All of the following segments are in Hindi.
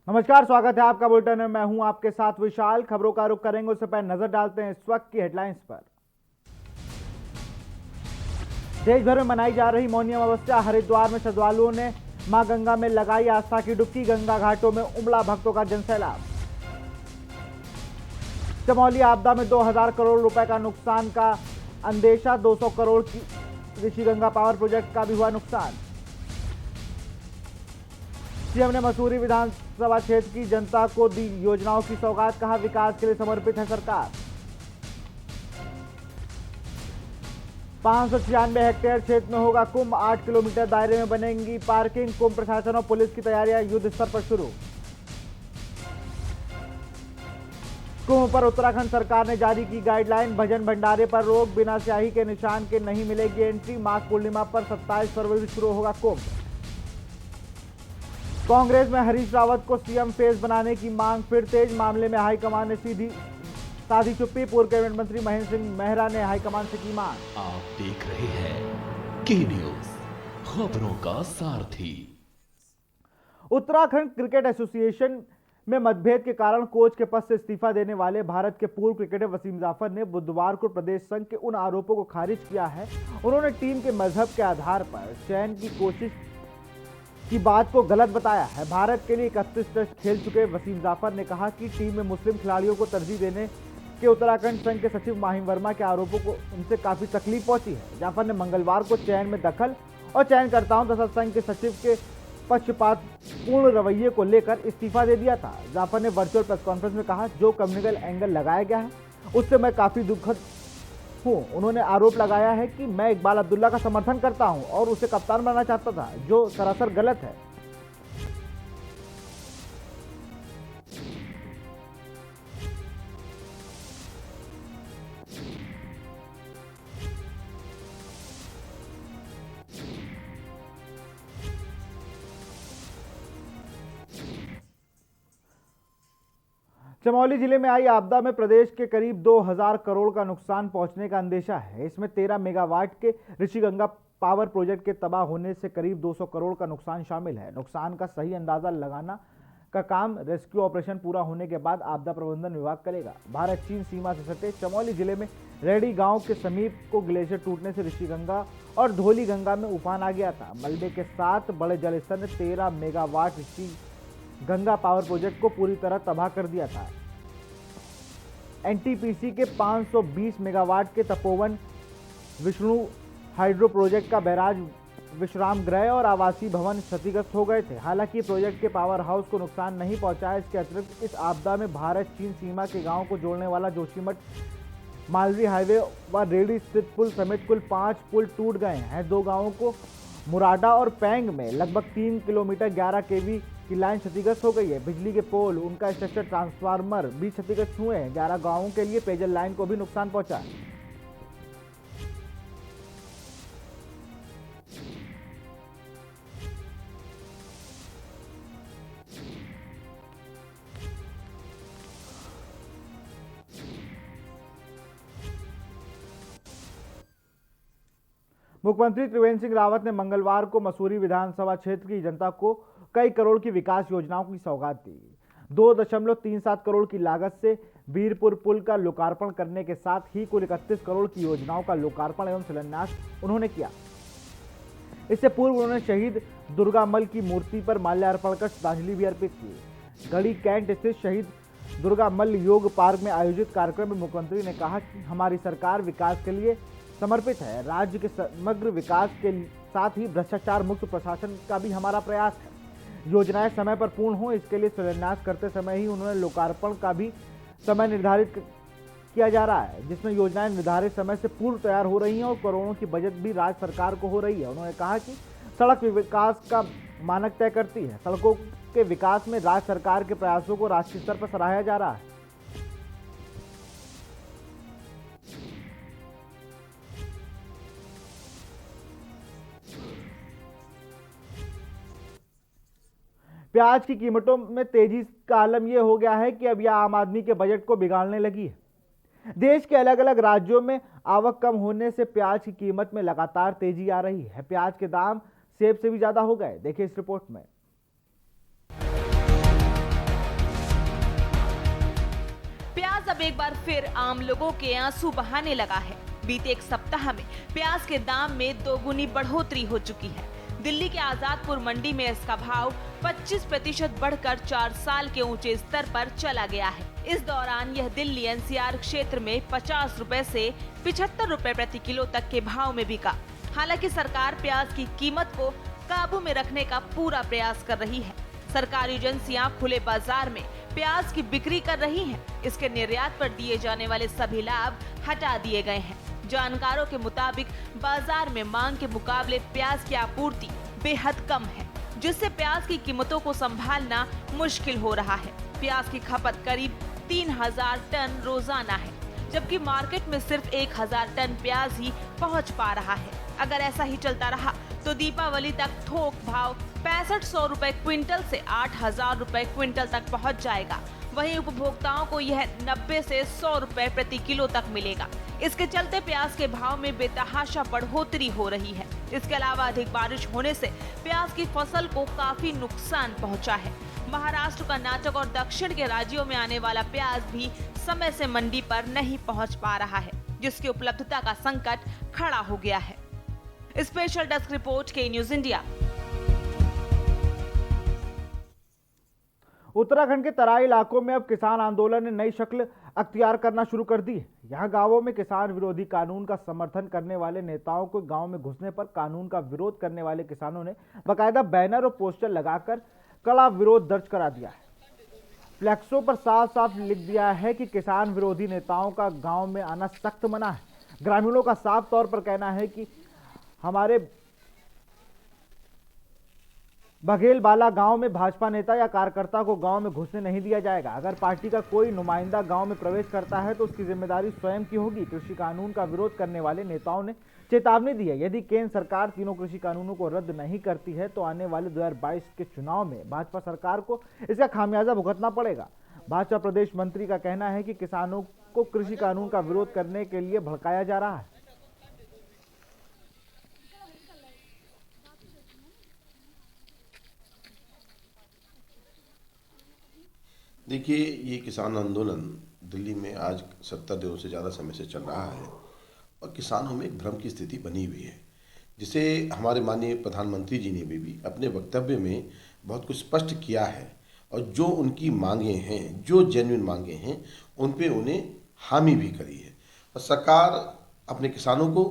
नमस्कार, स्वागत है आपका बुलेटिन में। मैं हूं आपके साथ विशाल। खबरों का रुख करेंगे, उससे पहले नजर डालते हैं इस वक्त की हेडलाइंस पर। देश भर में मनाई जा रही मौनी अमावस्या। हरिद्वार में श्रद्धालुओं ने मां गंगा में लगाई आस्था की डुबकी। गंगा घाटों में उमड़ा भक्तों का जनसैलाब। चमोली आपदा में 2000 करोड़ रुपए का नुकसान का अंदेशा। 200 करोड़ की ऋषिगंगा पावर प्रोजेक्ट का भी हुआ नुकसान। सीएम ने मसूरी विधानसभा क्षेत्र की जनता को दी योजनाओं की सौगात। कहा, विकास के लिए समर्पित है सरकार। 596 हेक्टेयर क्षेत्र में होगा कुंभ। 8 किलोमीटर दायरे में बनेंगी पार्किंग। कुंभ प्रशासन और पुलिस की तैयारियां युद्ध स्तर पर शुरू। कुंभ पर उत्तराखंड सरकार ने जारी की गाइडलाइन। भजन भंडारे पर रोक। बिना स्याही के निशान के नहीं मिलेगी एंट्री। माघ पूर्णिमा पर 27 फरवरी से शुरू होगा कुंभ। कांग्रेस में हरीश रावत को सीएम फेस बनाने की मांग फिर तेज। मामले में हाईकमान ने साधी चुप्पी। पूर्व कैबिनेट मंत्री महेंद्र सिंह मेहरा ने हाईकमान से की मांग। आप देख रहे हैं के न्यूज, खबरों का सारथी। उत्तराखंड क्रिकेट एसोसिएशन में मतभेद के कारण कोच के पद से इस्तीफा देने वाले भारत के पूर्व क्रिकेटर वसीम जाफर ने बुधवार को प्रदेश संघ के उन आरोपों को खारिज किया है। उन्होंने टीम के मजहब के आधार पर चयन की कोशिश की बात को गलत बताया है। भारत के लिए 31 टेस्ट खेल चुके वसीम जाफर ने कहा कि टीम में मुस्लिम खिलाड़ियों को तरजीह देने के उत्तराखंड संघ के सचिव माहिम वर्मा के आरोपों को उनसे काफी तकलीफ पहुंची है। जाफर ने मंगलवार को चयन में दखल और चयनकर्ताओं तथा संघ के सचिव के पक्षपातपूर्ण रवैये को लेकर इस्तीफा दे दिया था। जाफर ने वर्चुअल प्रेस कॉन्फ्रेंस में कहा, जो कम्युनल एंगल लगाया गया है उससे मैं काफी दुखद हूं। उन्होंने आरोप लगाया है कि मैं इकबाल अब्दुल्ला का समर्थन करता हूं और उसे कप्तान बनाना चाहता था, जो सरासर गलत है। चमोली जिले में आई आपदा में प्रदेश के करीब 2000 करोड़ का नुकसान पहुंचने का अंदेशा है। इसमें 13 मेगावाट के ऋषिगंगा पावर प्रोजेक्ट के तबाह होने से करीब 200 करोड़ का नुकसान शामिल है। नुकसान का सही अंदाजा लगाना का काम रेस्क्यू ऑपरेशन पूरा होने के बाद आपदा प्रबंधन विभाग करेगा। भारत चीन सीमा से सटे चमोली जिले में रेडी गांव के समीप को ग्लेशियर टूटने से ऋषिगंगा और धौली गंगा में उफान आ गया था। मलबे के साथ बड़े जलस्तर ने 13 मेगावाट ऋषिगंगा पावर प्रोजेक्ट को पूरी तरह तबाह कर दिया था। एनटीपीसी के 520 मेगावाट के तपोवन विष्णु हाइड्रो प्रोजेक्ट का बैराज, विश्राम गृह और आवासीय भवन क्षतिग्रस्त हो गए थे। हालांकि प्रोजेक्ट के पावर हाउस को नुकसान नहीं पहुंचा। इसके अतिरिक्त इस आपदा में भारत चीन सीमा के गांव को जोड़ने वाला जोशीमठ मालवी हाईवे व रेडी स्थित पुल समेत कुल 5 पुल टूट गए हैं। 2 गांवों को मुराडा और पैंग में लगभग 3 किलोमीटर 11 केवी की लाइन क्षतिग्रस्त हो गई है। बिजली के पोल, उनका स्ट्रक्चर, ट्रांसफार्मर भी क्षतिग्रस्त हुए हैं। 11 गांवों के लिए पेयजल लाइन को भी नुकसान पहुंचा। मुख्यमंत्री त्रिवेंद्र सिंह रावत ने मंगलवार को मसूरी विधानसभा क्षेत्र की जनता को कई करोड़ की विकास योजनाओं की सौगात दी। 2.37 करोड़ की लागत से वीरपुर पुल का लोकार्पण करने के साथ ही कुल 31 करोड़ की योजनाओं का लोकार्पण एवं शिलान्यास उन्होंने किया। इससे पूर्व उन्होंने शहीद दुर्गामल की मूर्ति पर माल्यार्पण कर श्रद्धांजलि भी अर्पित की। गढ़ी कैंट स्थित शहीद दुर्गामल योग पार्क में आयोजित कार्यक्रम में मुख्यमंत्री ने कहा कि हमारी सरकार विकास के लिए समर्पित है। राज्य के समग्र विकास के साथ ही भ्रष्टाचार मुक्त प्रशासन का भी हमारा प्रयास है। योजनाएं समय पर पूर्ण हो, इसके लिए शिलान्यास करते समय ही उन्होंने लोकार्पण का भी समय निर्धारित किया जा रहा है, जिसमें योजनाएं निर्धारित समय से पूर्व तैयार हो रही हैं और करोड़ों की बजट भी राज्य सरकार को हो रही है। उन्होंने कहा कि सड़क विकास का मानक तय करती है। सड़कों के विकास में राज्य सरकार के प्रयासों को राष्ट्रीय स्तर पर सराहा जा रहा है। प्याज की कीमतों में तेजी का आलम यह हो गया है कि अब यह आम आदमी के बजट को बिगाड़ने लगी है। देश के अलग अलग राज्यों में आवक कम होने से प्याज की कीमत में लगातार तेजी आ रही है। प्याज के दाम सेब से भी ज्यादा हो गए। देखिए इस रिपोर्ट में। अब एक बार फिर आम लोगों के आंसू बहाने लगा है। बीते एक सप्ताह में प्याज के दाम में दोगुनी बढ़ोतरी हो चुकी है। दिल्ली के आजादपुर मंडी में इसका भाव 25% बढ़कर 4 साल के ऊंचे स्तर पर चला गया है। इस दौरान यह दिल्ली एनसीआर क्षेत्र में 50 रुपए से 75 रुपए प्रति किलो तक के भाव में बिका। हालांकि सरकार प्याज की कीमत को काबू में रखने का पूरा प्रयास कर रही है। सरकारी एजेंसियां खुले बाजार में प्याज की बिक्री कर रही हैं। इसके निर्यात पर दिए जाने वाले सभी लाभ हटा दिए गए हैं। जानकारों के मुताबिक बाजार में मांग के मुकाबले प्याज की आपूर्ति बेहद कम है, जिससे प्याज की कीमतों को संभालना मुश्किल हो रहा है। प्याज की खपत करीब 3000 टन रोजाना है, जबकि मार्केट में सिर्फ 1000 टन प्याज ही पहुंच पा रहा है। अगर ऐसा ही चलता रहा तो दीपावली तक थोक भाव 6500 रुपए क्विंटल से 8000 रुपए क्विंटल तक पहुंच जाएगा। वहीं उपभोक्ताओं को यह 90 से 100 रुपए प्रति किलो तक मिलेगा। इसके चलते प्याज के भाव में बेतहाशा बढ़ोतरी हो रही है। इसके अलावा अधिक बारिश होने से प्याज की फसल को काफी नुकसान पहुंचा है। महाराष्ट्र, कर्नाटक और दक्षिण के राज्यों में आने वाला प्याज भी समय से मंडी पर नहीं पहुंच पा रहा है, जिसकी उपलब्धता का संकट खड़ा हो गया है। स्पेशल डेस्क रिपोर्ट के न्यूज इंडिया। उत्तराखंड के तराई इलाकों में अब किसान आंदोलन ने नई शक्ल अख्तियार करना शुरू कर दी है। यहाँ गांवों में किसान विरोधी कानून का समर्थन करने वाले नेताओं को गांव में घुसने पर कानून का विरोध करने वाले किसानों ने बाकायदा बैनर और पोस्टर लगाकर कड़ा विरोध दर्ज करा दिया है। फ्लैक्सों पर साफ साफ लिख दिया है कि किसान विरोधी नेताओं का गांव में आना सख्त मना है। ग्रामीणों का साफ तौर पर कहना है कि हमारे बघेलबाला गांव में भाजपा नेता या कार्यकर्ता को गांव में घुसने नहीं दिया जाएगा। अगर पार्टी का कोई नुमाइंदा गांव में प्रवेश करता है तो उसकी जिम्मेदारी स्वयं की होगी। कृषि कानून का विरोध करने वाले नेताओं ने चेतावनी दी है, यदि केंद्र सरकार तीनों कृषि कानूनों को रद्द नहीं करती है तो आने वाले 2022 के चुनाव में भाजपा सरकार को इसका खामियाजा भुगतना पड़ेगा। भाजपा प्रदेश मंत्री का कहना है कि किसानों को कृषि कानून का विरोध करने के लिए भड़काया जा रहा है। देखिए, ये किसान आंदोलन दिल्ली में आज 70 दिनों से ज़्यादा समय से चल रहा है और किसानों में एक भ्रम की स्थिति बनी हुई है, जिसे हमारे माननीय प्रधानमंत्री जी ने भी अपने वक्तव्य में बहुत कुछ स्पष्ट किया है और जो उनकी मांगे हैं, जो जेन्युइन मांगे हैं, उन पे उन्हें हामी भी करी है। और सरकार अपने किसानों को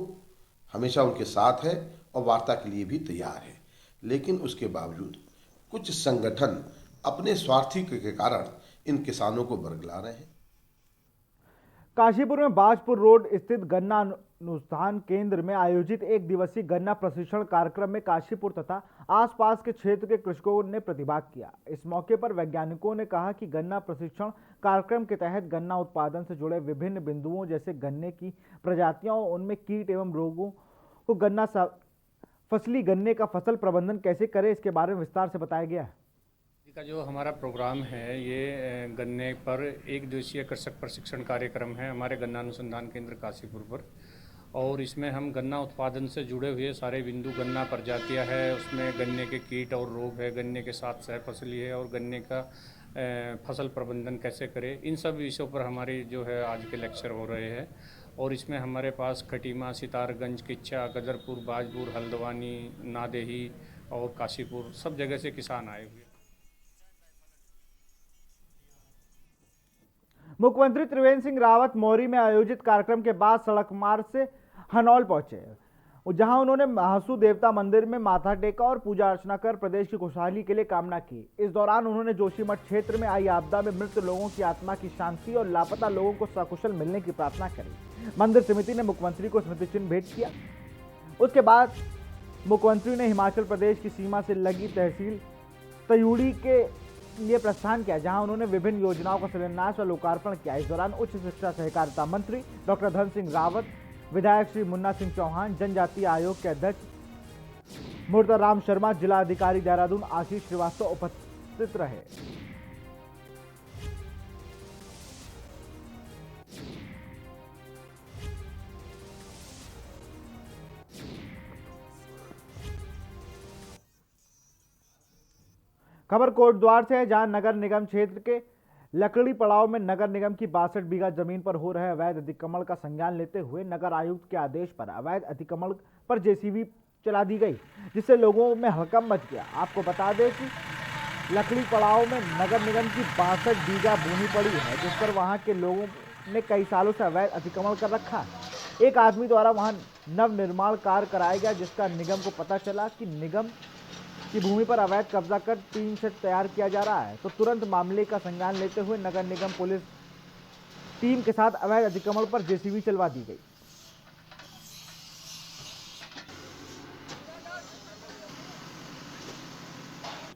हमेशा उनके साथ है और वार्ता के लिए भी तैयार है, लेकिन उसके बावजूद कुछ संगठन अपने स्वार्थी के कारण इन किसानों को बरगला रहे हैं। काशीपुर में बाजपुर रोड स्थित गन्ना अनुसंधान केंद्र में आयोजित एक दिवसीय गन्ना प्रशिक्षण कार्यक्रम में काशीपुर तथा आसपास के क्षेत्र के कृषकों ने प्रतिभाग किया। इस मौके पर वैज्ञानिकों ने कहा कि गन्ना प्रशिक्षण कार्यक्रम के तहत गन्ना उत्पादन से जुड़े विभिन्न बिंदुओं जैसे गन्ने की प्रजातियों, उनमें कीट एवं रोगों को फसली गन्ने का फसल प्रबंधन कैसे करें, इसके बारे में विस्तार से बताया गया है। का जो हमारा प्रोग्राम है, ये गन्ने पर एक दिवसीय कृषक प्रशिक्षण कार्यक्रम है हमारे गन्ना अनुसंधान केंद्र काशीपुर पर। और इसमें हम गन्ना उत्पादन से जुड़े हुए सारे बिंदु, गन्ना प्रजातियां है, उसमें गन्ने के कीट और रोग है, गन्ने के साथ सहफसली है और गन्ने का फसल प्रबंधन कैसे करें, इन सब विषयों पर हमारे जो है आज के लेक्चर हो रहे हैं। और इसमें हमारे पास खटीमा, सितारगंज, किच्चा, गदरपुर, बाजपुर, हल्द्वानी, नादेही और काशीपुर सब जगह से किसान आए हुए। मुख्यमंत्री त्रिवेंद्र सिंह रावत मौरी में आयोजित कार्यक्रम के बाद सड़क मार्ग से हनौल पहुंचे, जहां उन्होंने महासू देवता मंदिर में माथा टेका और पूजा अर्चना कर प्रदेश की खुशहाली के लिए कामना की। इस दौरान उन्होंने जोशीमठ क्षेत्र में आई आपदा में मृत लोगों की आत्मा की शांति और लापता लोगों को सकुशल मिलने की प्रार्थना करी। मंदिर समिति ने मुख्यमंत्री को स्मृति चिन्ह भेंट किया। उसके बाद मुख्यमंत्री ने हिमाचल प्रदेश की सीमा से लगी तहसील तयूड़ी के लिए प्रस्थान किया, जहां उन्होंने विभिन्न योजनाओं का शिलान्यास और लोकार्पण किया। इस दौरान उच्च शिक्षा सहकारिता मंत्री डॉक्टर धन सिंह रावत, विधायक श्री मुन्ना सिंह चौहान, जनजातीय आयोग के अध्यक्ष मुर्ताराम शर्मा, जिला अधिकारी देहरादून आशीष श्रीवास्तव उपस्थित रहे। खबर कोटद्वार से है, जहां नगर निगम क्षेत्र के लकड़ी पड़ाव में नगर निगम की 62 बीघा जमीन पर हो रहे अवैध अतिक्रमण का संज्ञान लेते हुए नगर आयुक्त के आदेश पर अवैध अतिक्रमण पर जेसीबी चला दी गई, जिससे लोगों में हड़कंप मच गया। आपको बता दें कि लकड़ी पड़ाव में नगर निगम की 62 बीघा भूमि पड़ी है, जिस पर वहां के लोगों ने कई सालों से अवैध अतिक्रमण कर रखा है। एक आदमी द्वारा वहां नव निर्माण कार्य कराया गया, जिसका निगम को पता चला कि निगम की भूमि पर अवैध कब्जा कर टीन शेड तैयार किया जा रहा है, तो तुरंत मामले का संज्ञान लेते हुए नगर निगम पुलिस टीम के साथ अवैध अतिक्रमण पर जेसीबी चलवा दी गई।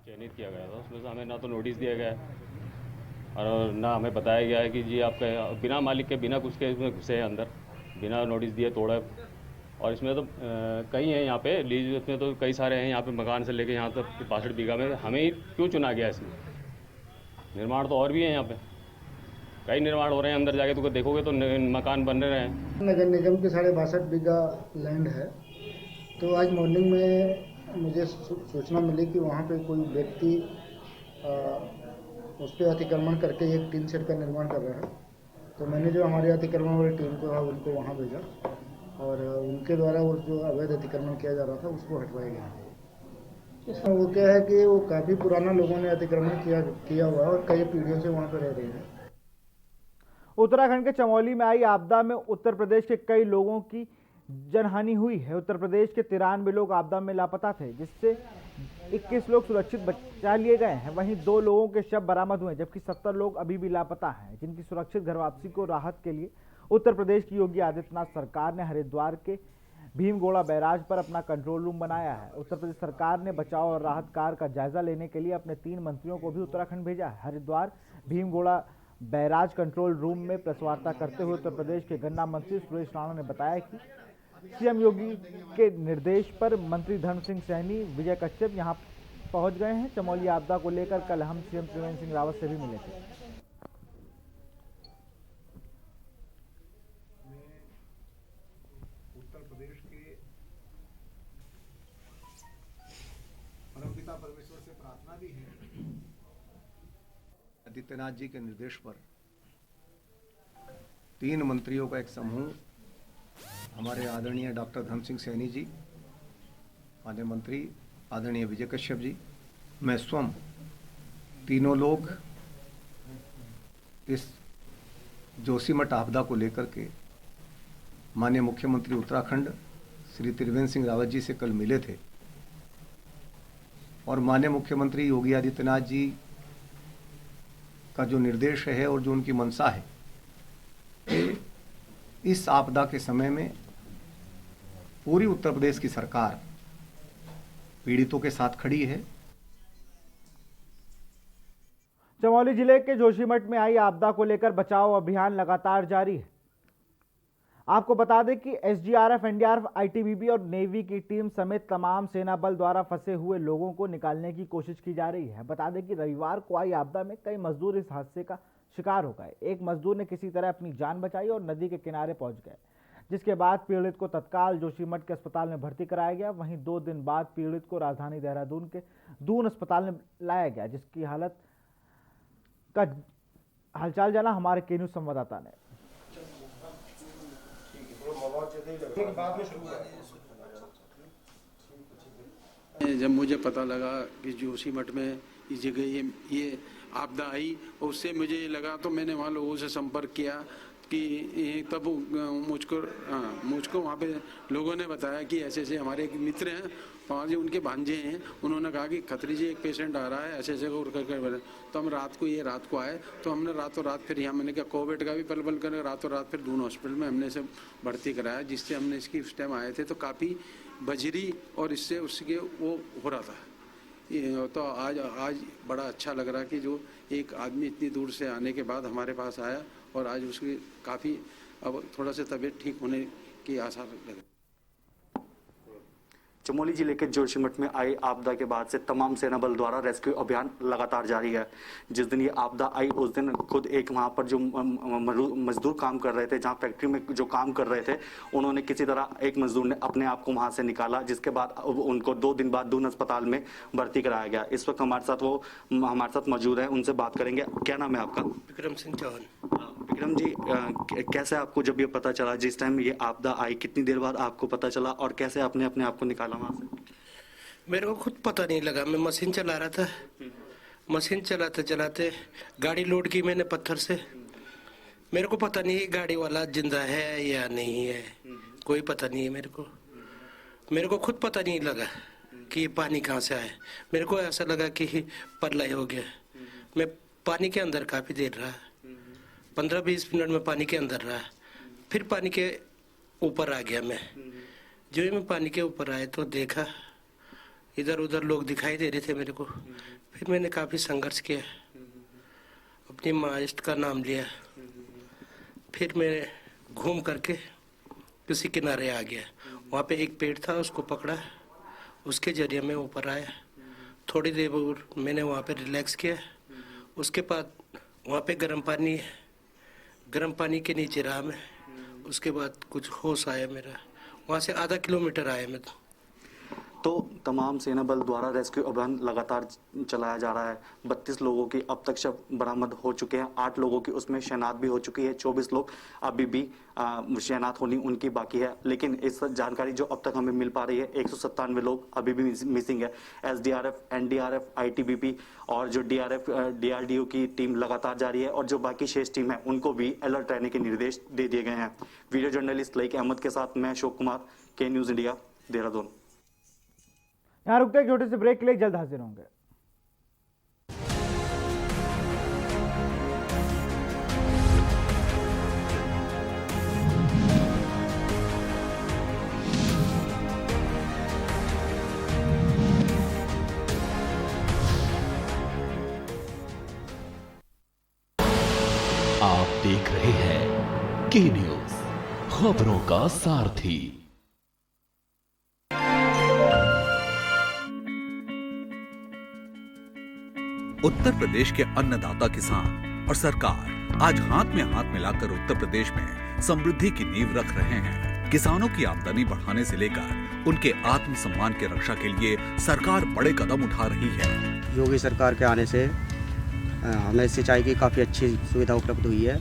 चयनित किया गया था, उसमें से हमें ना तो नोटिस दिया गया है और ना हमें बताया गया है कि जी आपका बिना मालिक के बिना कुछ के इसमें घुसे हैं अंदर, बिना नोटिस दिए तोड़ा। और इसमें तो कई हैं यहाँ पे लीज, इसमें तो कई सारे हैं यहाँ पे मकान से लेके यहाँ तक 62 बीघा में। हमें ही क्यों चुना गया इसमें? निर्माण तो और भी है यहाँ पे, कई निर्माण हो रहे हैं। अंदर जाके तो देखोगे तो मकान बन रहे हैं। नगर निगम के 62.5 बीघा लैंड है, तो आज मॉर्निंग में मुझे सूचना मिली कि वहाँ पे कोई व्यक्ति उस पर अतिक्रमण करके एक टीन शेड का निर्माण कर रहा है। तो मैंने जो हमारे अतिक्रमण वाली टीम को है उनको वहाँ भेजा और उनके द्वारा वो जो अवैध अतिक्रमण किया जा रहा था उसको हटवाया गया। वो क्या है कि वो काफ़ी पुराना लोगों ने अतिक्रमण किया हुआ है और कई पीढ़ियों से वहाँ पर रह रहे हैं। उत्तराखंड के चमोली में आई आपदा में उत्तर प्रदेश के कई लोगों की जनहानि हुई है। उत्तर प्रदेश के 93 लोग आपदा में लापता थे, जिससे 21 लोग सुरक्षित बचा लिए गए हैं। वहीं 2 लोगों के शव बरामद हुए, जबकि 70 लोग अभी भी लापता हैं, जिनकी सुरक्षित घर वापसी को राहत के लिए उत्तर प्रदेश की योगी आदित्यनाथ सरकार ने हरिद्वार के भीमगोड़ा बैराज पर अपना कंट्रोल रूम बनाया है। उत्तर प्रदेश सरकार ने बचाव और राहत कार्य का जायजा लेने के लिए अपने 3 मंत्रियों को भी उत्तराखंड भेजा है। Haridwar Bhimgoda barrage control room में प्रेस वार्ता करते हुए उत्तर प्रदेश के गन्ना मंत्री सुरेश राणा ने बताया कि सीएम योगी के निर्देश पर मंत्री धर्म सिंह सैनी, विजय कश्यप यहां पहुंच गए हैं। चमोली आपदा को लेकर कल हम सीएम त्रिवेंद्र सिंह रावत से भी मिले थे। उत्तर प्रदेश के परमपिता परमेश्वर से प्रार्थना भी है, आदित्यनाथ जी के निर्देश पर 3 मंत्रियों का एक समूह, हमारे आदरणीय डॉक्टर धर्म सिंह सैनी जी, माननीय मंत्री आदरणीय विजय कश्यप जी, मैं स्वयं, तीनों लोग इस जोशीमठ आपदा को लेकर के माननीय मुख्यमंत्री उत्तराखंड श्री त्रिवेंद्र सिंह रावत जी से कल मिले थे और माननीय मुख्यमंत्री योगी आदित्यनाथ जी का जो निर्देश है और जो उनकी मंशा है, इस आपदा के समय में पूरी उत्तर प्रदेश की सरकार पीड़ितों के साथ खड़ी है। चमोली जिले के जोशीमठ में आई आपदा को लेकर बचाव अभियान लगातार जारी है। आपको बता दें कि एसडीआरएफ, एनडीआरएफ, आईटीबीपी और नेवी की टीम समेत तमाम सेना बल द्वारा फंसे हुए लोगों को निकालने की कोशिश की जा रही है। बता दें कि रविवार को आई आपदा में कई मजदूर इस हादसे का शिकार हो गए। एक मजदूर ने किसी तरह अपनी जान बचाई और नदी के किनारे पहुंच गए, जिसके बाद पीड़ित को तत्काल जोशीमठ के अस्पताल में भर्ती कराया गया। वहीं 2 दिन बाद पीड़ित को राजधानी देहरादून के दून अस्पताल में लाया गया, जिसकी हालत का हालचाल जाना हमारे के न्यूज संवाददाता ने। जब मुझे पता लगा कि जोशीमठ में इस जगह ये आपदा आई, और उससे मुझे लगा तो मैंने वहाँ लोगों से संपर्क किया कि तब मुझको वहाँ पे लोगों ने बताया कि ऐसे ऐसे हमारे एक मित्र हैं वहाँ जी, उनके भांजे हैं, उन्होंने कहा कि खत्री जी एक पेशेंट आ रहा है, ऐसे ऐसे कर। तो हम रात को आए, तो हमने रातों रात फिर यहाँ मैंने कहा कोविड का भी पलबल कर रातों रात फिर दून हॉस्पिटल में हमने इसे भर्ती कराया, जिससे हमने इसकी उस टाइम आए थे तो काफ़ी बजरी और इससे उसके वो हो रहा था। तो आज बड़ा अच्छा लग रहा कि जो एक आदमी इतनी दूर से आने के बाद हमारे पास आया और आज उसकी काफ़ी अब थोड़ा सा तबीयत ठीक होने की आसार लग। चमोली जिले के जोशीमठ में आई आपदा के बाद से तमाम सेना बल द्वारा रेस्क्यू अभियान लगातार जारी है। जिस दिन ये आपदा आई उस दिन खुद एक वहां पर जो मजदूर काम कर रहे थे, जहां फैक्ट्री में जो काम कर रहे थे, उन्होंने किसी तरह एक मजदूर ने अपने आप को वहां से निकाला, जिसके बाद उनको 2 दिन बाद दून अस्पताल में भर्ती कराया गया। इस वक्त हमारे साथ मौजूद है, उनसे बात करेंगे। क्या नाम है आपका? विक्रम सिंह चौहान। विक्रम जी, कैसे आपको जब ये पता चला, जिस टाइम ये आपदा आई, कितनी देर बाद आपको पता चला और कैसे आपने अपने आप को निकाला वहां से? मेरे को खुद पता नहीं लगा, मैं मशीन चला रहा था। मशीन चलाते चलाते गाड़ी लोड की मैंने पत्थर से। मेरे को पता नहीं गाड़ी वाला जिंदा है या नहीं है, कोई पता नहीं है मेरे को खुद पता नहीं लगा कि ये पानी कहाँ से आया। मेरे को ऐसा लगा कि प्रलय हो गया। मैं पानी के अंदर काफ़ी देर रहा, 15-20 मिनट में पानी के अंदर रहा, फिर पानी के ऊपर आ गया मैं। जो ही मैं पानी के ऊपर आया तो देखा इधर उधर लोग दिखाई दे रहे थे मेरे को। फिर मैंने काफ़ी संघर्ष किया, अपनी माँ इष्ट का नाम लिया, फिर मैं घूम करके किसी किनारे आ गया। वहाँ पे एक पेड़ था, उसको पकड़ा, उसके जरिए मैं ऊपर आया। थोड़ी देर मैंने वहाँ पे रिलैक्स किया। उसके बाद वहाँ पे गर्म पानी है, गर्म पानी के नीचे रहा मैं। उसके बाद कुछ होश आया मेरा, वहाँ से आधा किलोमीटर आया मैं। तो तमाम सेना बल द्वारा रेस्क्यू अभियान लगातार चलाया जा रहा है। 32 लोगों की अब तक शव बरामद हो चुके हैं, 8 लोगों की उसमें शनाख्त भी हो चुकी है, 24 लोग अभी भी शनाख्त होनी उनकी बाकी है। लेकिन इस जानकारी जो अब तक हमें मिल पा रही है, 197 लोग अभी भी मिसिंग है। SDRF, NDRF, ITBP और जो DRDO की टीम लगातार जारी है और जो बाकी शेष टीम है उनको भी अलर्ट रहने के निर्देश दे दिए गए हैं। वीडियो जर्नलिस्ट लईक अहमद के साथ मैं अशोक कुमार, के न्यूज़ इंडिया, देहरादून। यहाँ रुकते हैं छोटे से ब्रेक के लिए, जल्द हाजिर होंगे। आप देख रहे हैं के न्यूज, खबरों का सारथी। उत्तर प्रदेश के अन्नदाता किसान और सरकार आज हाथ में हाथ मिलाकर उत्तर प्रदेश में समृद्धि की नींव रख रहे हैं। किसानों की आमदनी बढ़ाने से लेकर उनके आत्मसम्मान की रक्षा के लिए सरकार बड़े कदम उठा रही है। योगी सरकार के आने से हमें सिंचाई की काफ़ी अच्छी सुविधा उपलब्ध हुई है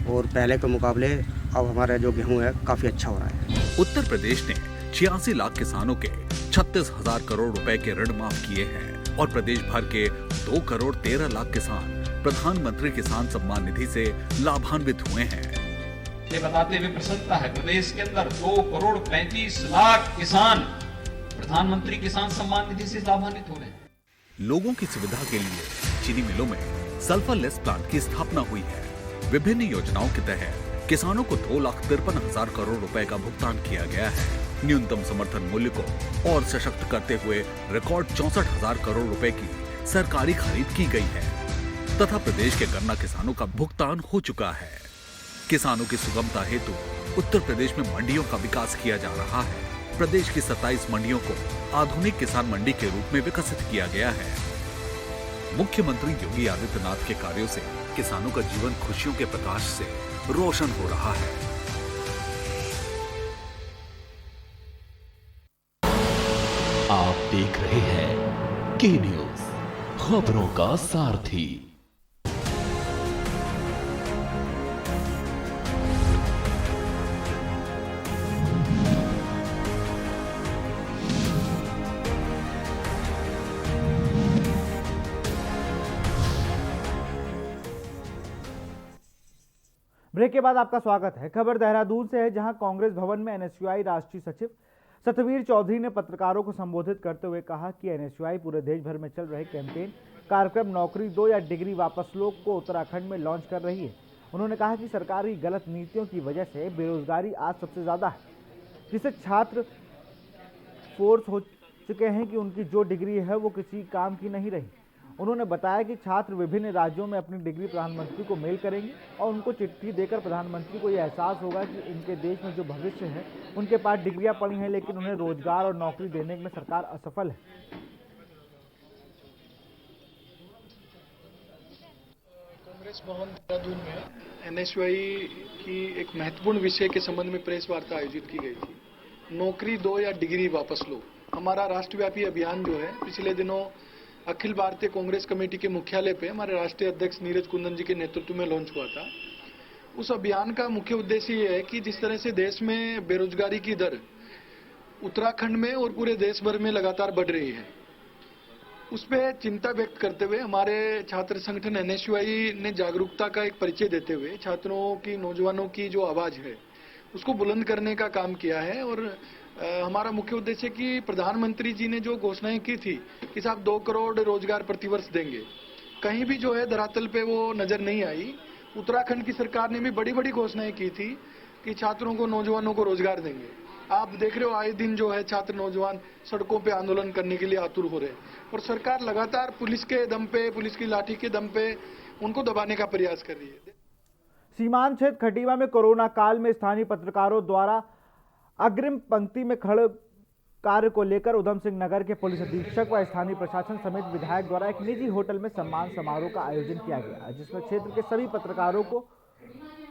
और पहले के मुकाबले अब हमारा जो गेहूं है काफ़ी अच्छा हो रहा है। उत्तर प्रदेश ने 86 लाख किसानों के 36,000 करोड़ रुपए के ऋण माफ किए हैं और प्रदेश भर के 2 करोड़ 13 लाख किसान प्रधानमंत्री किसान सम्मान निधि से लाभान्वित हुए हैं। ये बताते हुए प्रसन्नता है, प्रदेश के अंदर 2 करोड़ 35 लाख किसान प्रधानमंत्री किसान सम्मान निधि से लाभान्वित हो रहे हैं। लोगों की सुविधा के लिए चीनी मिलों में सल्फरलेस प्लांट की स्थापना हुई है। विभिन्न योजनाओं के तहत किसानों को 2,53,000 करोड़ रुपए का भुगतान किया गया है। न्यूनतम समर्थन मूल्य को और सशक्त करते हुए रिकॉर्ड 64,000 करोड़ रुपए की सरकारी खरीद की गई है तथा प्रदेश के गन्ना किसानों का भुगतान हो चुका है। किसानों की सुगमता हेतु उत्तर प्रदेश में मंडियों का विकास किया जा रहा है। प्रदेश की 27 मंडियों को आधुनिक किसान मंडी के रूप में विकसित किया गया है। मुख्यमंत्री योगी आदित्यनाथ के कार्यों से किसानों का जीवन खुशियों के प्रकाश से रोशन हो रहा है। आप देख रहे हैं के न्यूज, खबरों का सारथी। ब्रेक के बाद आपका स्वागत है। खबर देहरादून से है, जहां कांग्रेस भवन में NSUI राष्ट्रीय सचिव सतवीर चौधरी ने पत्रकारों को संबोधित करते हुए कहा कि NSUI पूरे देश भर में चल रहे कैंपेन कार्यक्रम नौकरी दो या डिग्री वापस लो को उत्तराखंड में लॉन्च कर रही है। उन्होंने कहा कि सरकार की गलत नीतियों की वजह से बेरोजगारी आज सबसे ज्यादा है, जिससे छात्र फोर्स हो चुके हैं कि उनकी जो डिग्री है वो किसी काम की नहीं रही। उन्होंने बताया कि छात्र विभिन्न राज्यों में अपनी डिग्री प्रधानमंत्री को मेल करेंगे और उनको चिट्ठी देकर प्रधानमंत्री को यह एहसास होगा कि इनके देश में जो भविष्य है, उनके पास डिग्रियां पड़ी हैं लेकिन उन्हें रोजगार और नौकरी देने में सरकार असफल है। कांग्रेस भवन देहरादून में एनएसयूआई की एक महत्वपूर्ण विषय के संबंध में प्रेस वार्ता आयोजित की गई थी। नौकरी दो या डिग्री वापस लो। हमारा राष्ट्रव्यापी अभियान जो है पिछले दिनों अखिल भारतीय कांग्रेस कमेटी के मुख्यालय पे हमारे राष्ट्रीय अध्यक्ष नीरज कुंदन जी के नेतृत्व में लॉन्च हुआ था। उस अभियान का मुख्य उद्देश्य ये है कि जिस तरह से देश में बेरोजगारी की दर उत्तराखंड में और पूरे देश भर में लगातार बढ़ रही है, उस पर चिंता व्यक्त करते हुए हमारे छात्र संगठन एनएसयूआई ने जागरूकता का एक परिचय देते हुए छात्रों की, नौजवानों की जो आवाज है उसको बुलंद करने का काम किया है। और हमारा मुख्य उद्देश्य कि प्रधानमंत्री जी ने जो घोषणाएं की थी कि साहब 2 करोड़ रोजगार प्रतिवर्ष देंगे, कहीं भी जो है धरातल पे वो नजर नहीं आई। उत्तराखंड की सरकार ने भी बड़ी बड़ी घोषणाएं की थी कि छात्रों को, नौजवानों को रोजगार देंगे। आप देख रहे हो आए दिन जो है छात्र नौजवान सड़कों पे आंदोलन करने के लिए आतुर हो रहे हैं और सरकार लगातार पुलिस के दम पे, पुलिस की लाठी के दम पे उनको दबाने का प्रयास कर रही है। सीमांत क्षेत्र खटीमा में कोरोना काल में स्थानीय पत्रकारों द्वारा अग्रिम पंक्ति में खड़े कार्य को लेकर उधम सिंह नगर के पुलिस अधीक्षक व स्थानीय प्रशासन समेत विधायक द्वारा एक निजी होटल में सम्मान समारोह का आयोजन किया गया, जिसमें क्षेत्र के सभी पत्रकारों को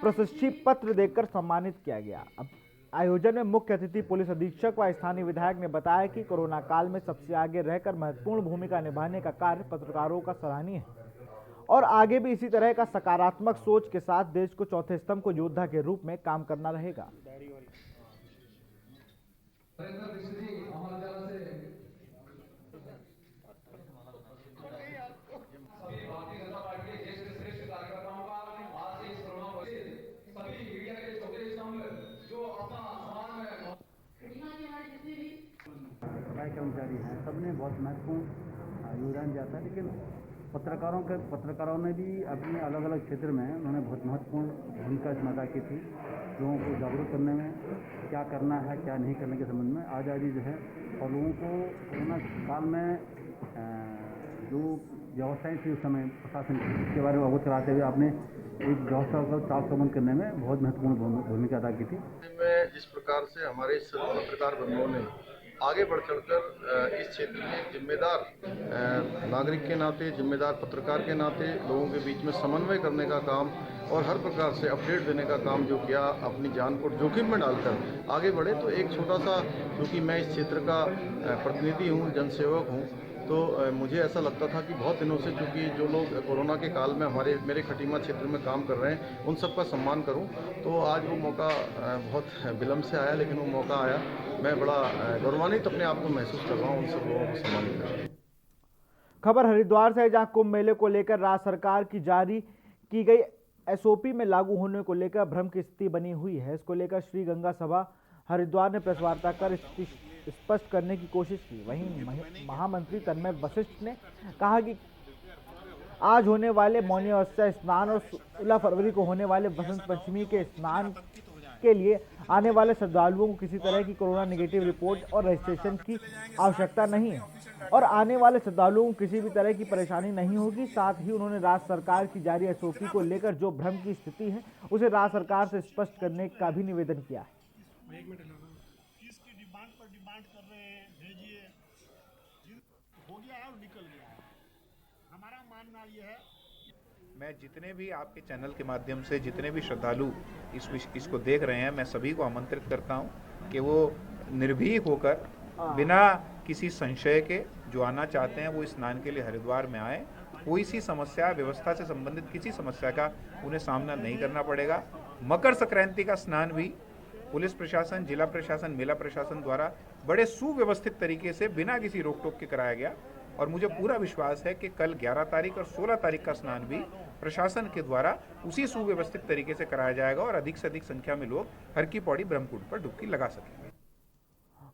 प्रशस्ति पत्र देकर सम्मानित किया गया। अब आयोजन में मुख्य अतिथि पुलिस अधीक्षक व स्थानीय विधायक ने बताया कि कोरोना काल में सबसे आगे रहकर महत्वपूर्ण भूमिका निभाने का कार्य पत्रकारों का सराहनीय है और आगे भी इसी तरह का सकारात्मक सोच के साथ देश को चौथे स्तंभ को योद्धा के रूप में काम करना रहेगा। कर्मचारी हैं, सबने बहुत महत्वपूर्ण योगदान दिया था, लेकिन पत्रकारों ने भी अपने अलग अलग क्षेत्र में उन्होंने बहुत महत्वपूर्ण भूमिका इसमें अदा की थी। लोगों को जागरूक करने में, क्या करना है क्या नहीं करने के संबंध में आज़ादी जो है, और लोगों को कोरोना काल में जो व्यवस्थाएं थी उस समय प्रशासन के बारे में अवगत कराते हुए आपने एक व्यवस्था को चाक चौबंद करने में बहुत महत्वपूर्ण भूमिका अदा की थी। जिस प्रकार से हमारे सभी पत्रकार बंधुओं ने आगे बढ़ चढ़कर इस क्षेत्र में जिम्मेदार नागरिक के नाते, जिम्मेदार पत्रकार के नाते लोगों के बीच में समन्वय करने का काम और हर प्रकार से अपडेट देने का काम जो किया, अपनी जान को जोखिम में डालकर आगे बढ़े। तो एक छोटा सा, क्योंकि मैं इस क्षेत्र का प्रतिनिधि हूँ, जनसेवक हूँ, तो मुझे ऐसा लगता था कि बहुत दिनों से चूँकि जो लोग कोरोना के काल में मेरे खटीमा क्षेत्र में काम कर रहे हैं उन सबका सम्मान करूं, तो आज वो मौका बहुत विलम्ब से आया, लेकिन वो मौका आया। मैं बड़ा गौरवान्वित अपने आप को महसूस कर रहा हूं उन सब लोगों को सम्मानित करके। खबर हरिद्वार से, जहां कुंभ मेले को लेकर राज्य सरकार की जारी की गई एसओपी में लागू होने को लेकर भ्रम की स्थिति बनी हुई है। इसको लेकर श्री गंगा सभा हरिद्वार ने प्रेस वार्ता कर स्पष्ट करने की कोशिश की। वहीं महामंत्री तन्मय वशिष्ठ ने कहा कि आज होने वाले मौनी अमावस्या स्नान और 16 फरवरी को होने वाले बसंत पंचमी के स्नान के लिए आने वाले श्रद्धालुओं को किसी तरह की कोरोना नेगेटिव रिपोर्ट और रजिस्ट्रेशन की आवश्यकता नहीं है और आने वाले श्रद्धालुओं को किसी भी तरह की परेशानी नहीं होगी। साथ ही उन्होंने राज्य सरकार की जारी एसओपी को लेकर जो भ्रम की स्थिति है उसे राज्य सरकार से स्पष्ट करने का भी निवेदन किया है। मैं जितने भी आपके चैनल के माध्यम से जितने भी श्रद्धालु इसको देख रहे हैं, मैं सभी को आमंत्रित करता हूं कि वो निर्भीक होकर बिना किसी संशय के जो आना चाहते हैं वो स्नान के लिए हरिद्वार में आए। कोई सी समस्या, व्यवस्था से संबंधित किसी समस्या का उन्हें सामना नहीं करना पड़ेगा। मकर संक्रांति का स्नान भी पुलिस प्रशासन, जिला प्रशासन, मेला प्रशासन द्वारा बड़े सुव्यवस्थित तरीके से बिना किसी रोक टोक के कराया गया और मुझे पूरा विश्वास है कि कल 11 तारीख और 16 तारीख का स्नान भी प्रशासन के द्वारा उसी सुव्यवस्थित तरीके से कराया जाएगा और अधिक से अधिक संख्या में लोग हर की पौड़ी ब्रह्मकुंड पर डुबकी लगा सकेंगे।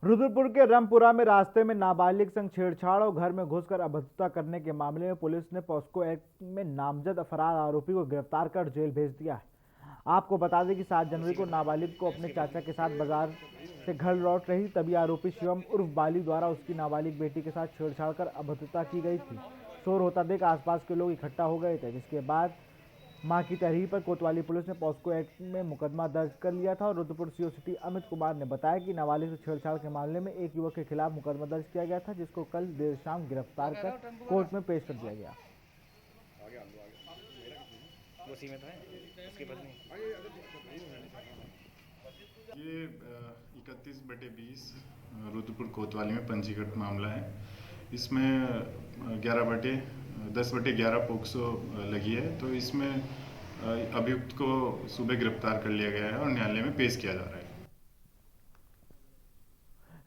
रुद्रपुर के रामपुरा में रास्ते में नाबालिग संग छेड़छाड़ और घर में घुसकर अभद्रता करने के मामले में पुलिस ने पॉस्को एक्ट में नामजद फरार आरोपी को गिरफ्तार कर जेल भेज दिया है। आपको बता दें कि 7 जनवरी को नाबालिग को अपने चाचा के साथ बाजार से घर लौट रही तभी आरोपी शिवम उर्फ बाली द्वारा उसकी नाबालिग बेटी के साथ छेड़छाड़ कर अभद्रता की गई थी। शोर होता देख आसपास के लोग इकट्ठा हो गए थे, जिसके बाद मां की तहरीर पर कोतवाली पुलिस ने पॉस्को एक्ट में मुकदमा दर्ज कर लिया था। और रुद्रपुर सीओ सिटी अमित कुमार ने बताया कि नाबालिग से छेड़छाड़ के मामले में एक युवक के खिलाफ मुकदमा दर्ज किया गया था, जिसको कल देर शाम गिरफ्तार कर कोर्ट में पेश कर दिया गया। ये 31/20 रुद्रपुर कोतवाली में पंजीकृत मामला है। इसमें 10/11 पोक्सो लगी है, तो इसमें अभियुक्त को सुबह गिरफ्तार कर लिया गया है और न्यायालय में पेश किया जा रहा है।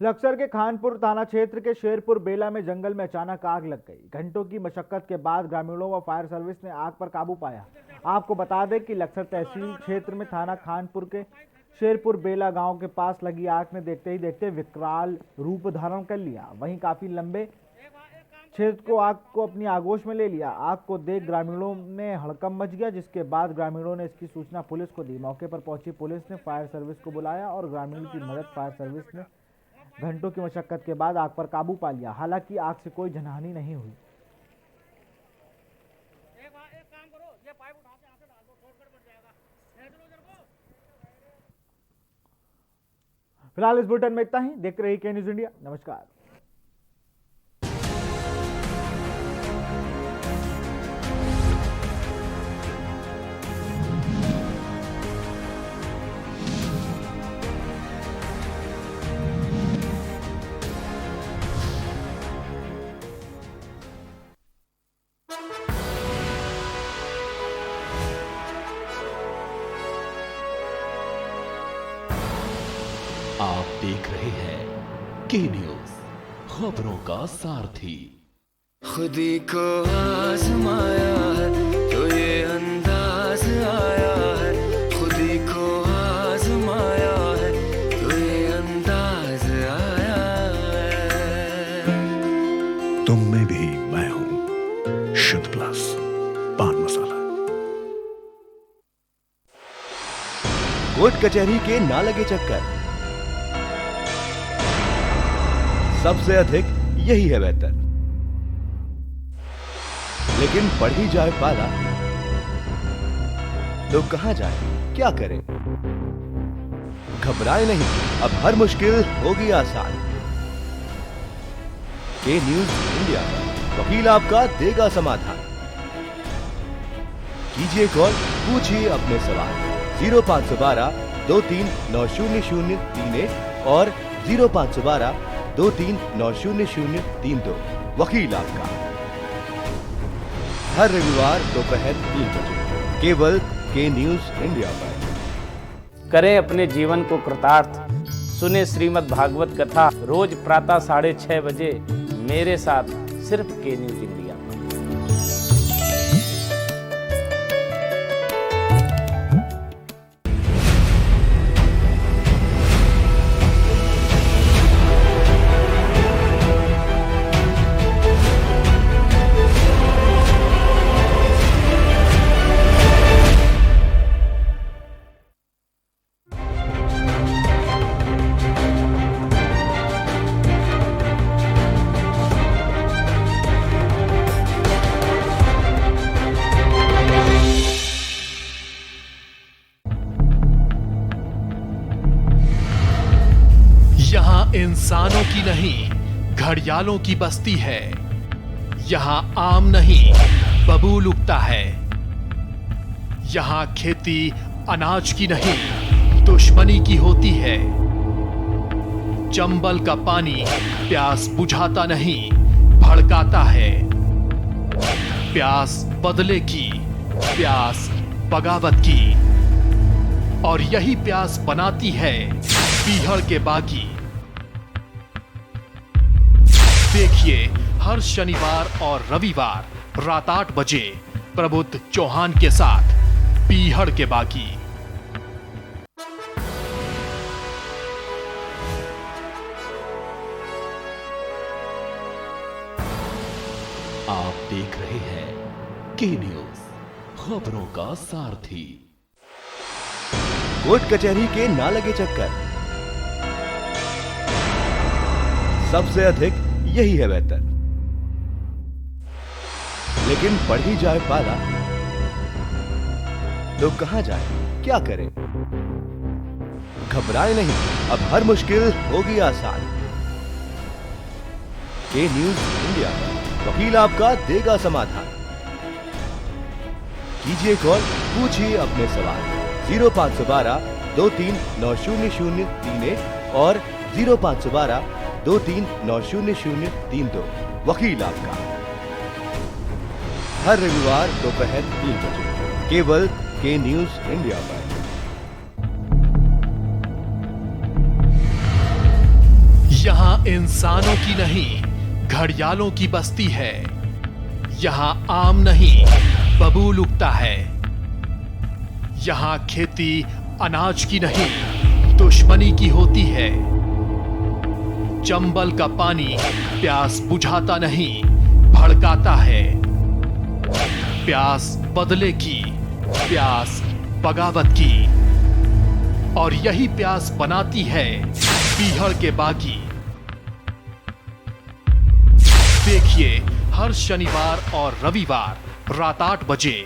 लक्सर के खानपुर थाना क्षेत्र के शेरपुर बेला में जंगल में अचानक आग लग गई। घंटों की मशक्कत के बाद ग्रामीणों व फायर सर्विस ने आग पर काबू पाया। आपको बता दें कि लक्सर तहसील क्षेत्र में थाना खानपुर के शेरपुर बेला गांव के पास लगी आग ने देखते ही देखते विकराल रूप धारण कर लिया। वहीं काफी लंबे क्षेत्र को आग को अपनी आगोश में ले लिया। आग को देख ग्रामीणों में हड़कंप मच गया, जिसके बाद ग्रामीणों ने इसकी सूचना पुलिस को दी। मौके पर पहुंची पुलिस ने फायर सर्विस को बुलाया और ग्रामीणों की मदद फायर सर्विस ने घंटों की मशक्कत के बाद आग पर काबू पा लिया। हालांकि आग से कोई जनहानि नहीं हुई। फिलहाल इस बुलेटिन में इतना ही। देखते रहिए के न्यूज़ इंडिया। नमस्कार। आप देख रहे हैं के न्यूज, खबरों का सारथी। खुदी को आजमाया है तो ये अंदाज आया है, खुदी को आजमाया है तो ये अंदाज आया है। तुम में भी मैं हूं, शुद्ध प्लस पान मसाला। कोर्ट कचहरी के ना लगे चक्कर, सबसे अधिक यही है बेहतर। लेकिन बढ़ ही जाए पाला तो कहां जाए, क्या करें? घबराए नहीं, अब हर मुश्किल होगी आसान। के न्यूज इंडिया पर वकील आपका देगा समाधान। कीजिए कॉल, पूछिए अपने सवाल। 0512 23900031 और 0512 23900032। वकील आपका हर रविवार दोपहर 3 बजे केवल के न्यूज इंडिया पर। करें अपने जीवन को कृतार्थ, सुने श्रीमद् भागवत कथा रोज प्रातः 6:30 बजे मेरे साथ सिर्फ के न्यूज इंडिया। इंसानों की नहीं, घड़ियालों की बस्ती है। यहां आम नहीं, बबूल उगता है। यहां खेती अनाज की नहीं, दुश्मनी की होती है। चंबल का पानी प्यास बुझाता नहीं, भड़काता है। प्यास बदले की, प्यास बगावत की, और यही प्यास बनाती है पीहड़ के बागी। देखिए हर शनिवार और रविवार रात 8 बजे प्रबुद्ध चौहान के साथ पीहड़ के बागी। आप देख रहे हैं के न्यूज, खबरों का सारथी। कोर्ट कचहरी के ना लगे चक्कर, सबसे अधिक यही है बेहतर। लेकिन बढ़ ही जाए पाला तो कहां जाए, क्या करें? घबराए नहीं, अब हर मुश्किल होगी आसान। के न्यूज इंडिया, वकील आपका देगा समाधान। कीजिए कॉल, पूछिए अपने सवाल 0512 23900031 और 0512 23900032। वकील आपका, हर रविवार दोपहर 3 बजे केवल के न्यूज इंडिया पर। यहाँ इंसानों की नहीं, घड़ियालों की बस्ती है। यहाँ आम नहीं, बबूल उगता है। यहाँ खेती अनाज की नहीं, दुश्मनी की होती है। चंबल का पानी प्यास बुझाता नहीं, भड़काता है। प्यास बदले की, प्यास बगावत की, और यही प्यास बनाती है पीहड़ के बागी। देखिए हर शनिवार और रविवार रात 8 बजे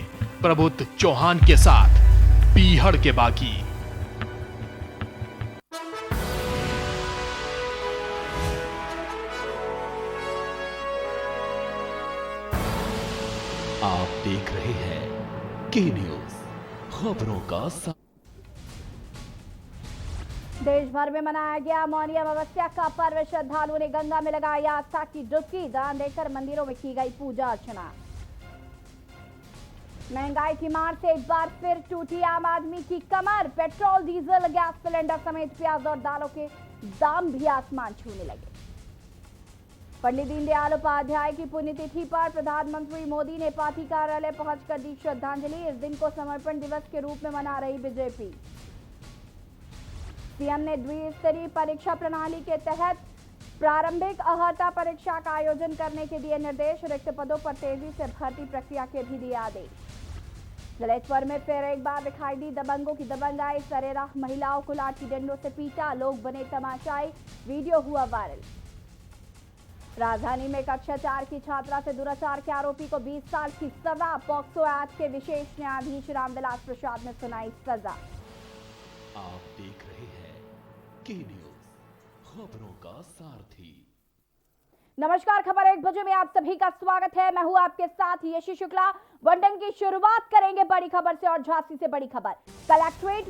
प्रबुद्ध चौहान के साथ पीहड़ के बागी। आप देख रहे हैं के न्यूज, खबरों का देश भर में मनाया गया मौनी अमावस्या का पर्व। श्रद्धालुओं ने गंगा में लगाई आस्था की डुबकी, दान देकर मंदिरों में की गई पूजा अर्चना। महंगाई की मार से एक बार फिर टूटी आम आदमी की कमर। पेट्रोल, डीजल, गैस सिलेंडर समेत प्याज और दालों के दाम भी आसमान छूने लगे। पंडित दीनदयाल उपाध्याय की पुण्यतिथि पर प्रधानमंत्री मोदी ने पार्टी कार्यालय पहुंचकर दी श्रद्धांजलि। इस दिन को समर्पण दिवस के रूप में मना रही बीजेपी। सीएम ने द्विस्तरीय परीक्षा प्रणाली के तहत प्रारंभिक अर्हता परीक्षा का आयोजन करने के दिए निर्देश। रिक्त पदों पर तेजी से भर्ती प्रक्रिया के भी दिए आदेश। जलेश्वर में फिर एक बार दिखाई दी दबंगों की दबंगाई। सरेराह महिलाओं को लाठी डंडों से पीटा, लोग बने तमाशाई, वीडियो हुआ वायरल। राजधानी में कक्षा 4 की छात्रा से दुराचार के आरोपी को 20 साल की सजा। पॉक्सो एक्ट के विशेष न्यायाधीश रामविलास प्रसाद ने सुनाई सजा। आप देख रहे हैं के न्यूज, खबरों का सारथी। नमस्कार, खबर 1 बजे में आप सभी का स्वागत है। मैं हूं आपके साथ यशी शुक्ला। बुलेटिन की शुरुआत करेंगे बड़ी खबर से, और झांसी से बड़ी खबर। कलेक्ट्रेट